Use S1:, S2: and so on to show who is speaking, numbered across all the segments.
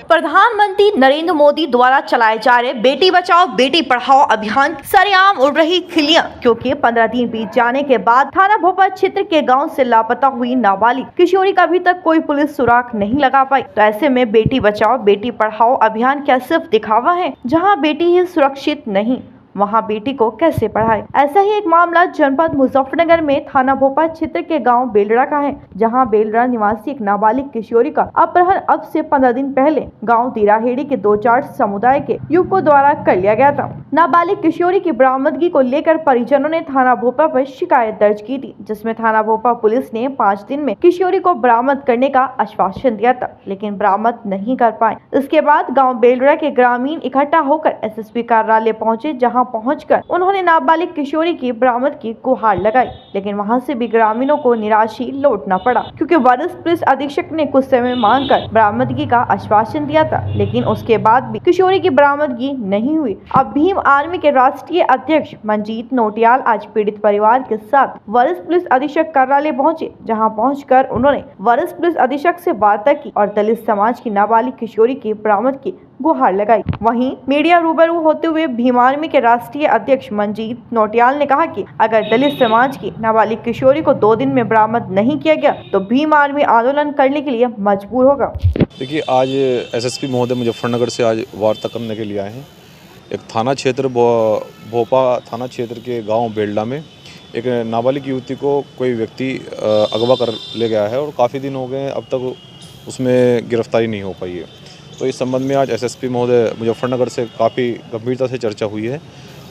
S1: प्रधानमंत्री नरेंद्र मोदी द्वारा चलाए जा रहे बेटी बचाओ बेटी पढ़ाओ अभियान सरेआम उड़ रही खिल्लियां, क्योंकि 15 दिन बीत जाने के बाद थाना भोपाल क्षेत्र के गांव से लापता हुई नाबालिग किशोरी का अभी तक कोई पुलिस सुराग नहीं लगा पाई। तो ऐसे में बेटी बचाओ बेटी पढ़ाओ अभियान क्या सिर्फ दिखावा है? जहां बेटी ही सुरक्षित नहीं, वहां बेटी को कैसे पढ़ाए? ऐसा ही एक मामला जनपद मुजफ्फरनगर में थाना भोपाल क्षेत्र के गांव बेलड़ा का है, जहां बेलड़ा निवासी एक नाबालिग किशोरी का अपहरण अब से 15 दिन पहले गांव तिराहेड़ी के 2-4 समुदाय के युवकों द्वारा कर लिया गया था। नाबालिग किशोरी की बरामदगी को लेकर परिजनों ने थाना भोपाल पर शिकायत दर्ज की थी, जिसमें थाना भोपाल पुलिस ने 5 दिन में किशोरी को बरामद करने का आश्वासन दिया था, लेकिन बरामद नहीं कर पाए। इसके बाद गाँव बेलड़ा के ग्रामीण इकट्ठा होकर एसएसपी कार्यालय पहुँचे, जहाँ पहुंचकर उन्होंने नाबालिग किशोरी की बरामद की गुहार लगाई, लेकिन वहां से भी ग्रामीणों को निराश ही लौटना पड़ा, क्योंकि वरिष्ठ पुलिस अधीक्षक ने कुछ समय मांगकर बरामदगी का आश्वासन दिया था, लेकिन उसके बाद भी किशोरी की बरामदगी नहीं हुई। अब भीम आर्मी के राष्ट्रीय अध्यक्ष मंजीत नोटियाल आज पीड़ित परिवार के साथ वरिष्ठ पुलिस अधीक्षक कार्यालय पहुंचे, जहां पहुंचकर उन्होंने वरिष्ठ पुलिस अधीक्षक से वार्ता की और दलित समाज की नाबालिग किशोरी की बरामद की गुहार लगाई। वहीं मीडिया रूबरू होते हुए भीम आर्मी के राष्ट्रीय अध्यक्ष मंजीत नोटियाल ने कहा कि अगर दलित समाज की नाबालिग किशोरी को 2 दिन में बरामद नहीं किया गया तो भीम आर्मी आंदोलन करने के लिए मजबूर होगा।
S2: देखिए, आज एसएसपी महोदय मुजफ्फरनगर से आज वार्ता करने के लिए आए हैं। एक थाना क्षेत्र भोपाल थाना क्षेत्र के गाँव बेलड़ा में एक नाबालिग युवती को कोई व्यक्ति अगवा कर ले गया है और काफ़ी दिन हो गए, अब तक उसमें गिरफ्तारी नहीं हो पाई है। तो इस संबंध में आज एसएसपी महोदय मुजफ्फरनगर से काफ़ी गंभीरता से चर्चा हुई है।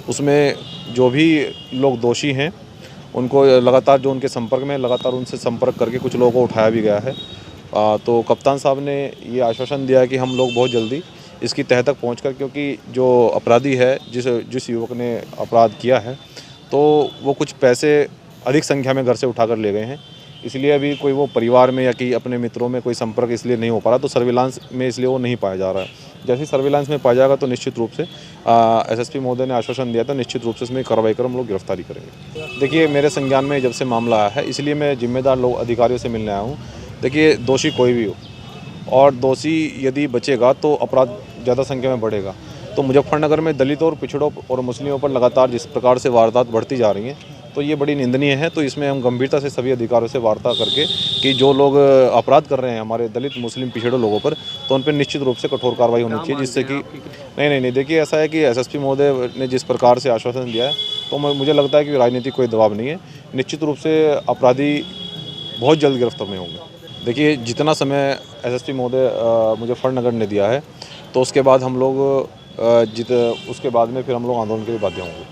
S2: उसमें जो भी लोग दोषी हैं उनको लगातार, जो उनके संपर्क में, लगातार उनसे संपर्क करके कुछ लोगों को उठाया भी गया है। तो कप्तान साहब ने ये आश्वासन दिया है कि हम लोग बहुत जल्दी इसकी तह तक पहुँचकर, क्योंकि जो अपराधी है, जिस युवक ने अपराध किया है, तो वो कुछ पैसे अधिक संख्या में घर से उठाकर ले गए हैं, इसलिए अभी कोई वो परिवार में या कि अपने मित्रों में कोई संपर्क इसलिए नहीं हो पा रहा, तो सर्विलांस में इसलिए वो नहीं पाया जा रहा है। जैसे ही सर्विलांस में पाया जाएगा तो निश्चित रूप से एसएसपी महोदय ने आश्वासन दिया था, निश्चित रूप से इसमें कार्रवाई कर हम लोग गिरफ्तारी करेंगे। देखिए, मेरे संज्ञान में जब से मामला आया है, इसलिए मैं जिम्मेदार लोग अधिकारियों से मिलने आया हूँ। देखिए, दोषी कोई भी हो और दोषी यदि बचेगा तो अपराध ज़्यादा संख्या में बढ़ेगा। तो मुजफ्फरनगर में दलित और पिछड़ों और मुस्लिमों पर लगातार जिस प्रकार से वारदात बढ़ती जा रही हैं, तो ये बड़ी निंदनीय है। तो इसमें हम गंभीरता से सभी अधिकारियों से वार्ता करके कि जो लोग अपराध कर रहे हैं हमारे दलित मुस्लिम पिछड़े लोगों पर, तो उन पर निश्चित रूप से कठोर कार्रवाई होनी चाहिए, जिससे कि नहीं, देखिए, ऐसा है कि एसएसपी महोदय ने जिस प्रकार से आश्वासन दिया है, तो मुझे लगता है कि राजनीतिक कोई दबाव नहीं है। निश्चित रूप से अपराधी बहुत जल्द गिरफ्तार में होंगे। देखिए, जितना समय एसएसपी महोदय मुजफ्फरनगर ने दिया है, तो उसके बाद हम लोग उसके बाद में फिर हम लोग आंदोलन के लिए बाध्य होंगे।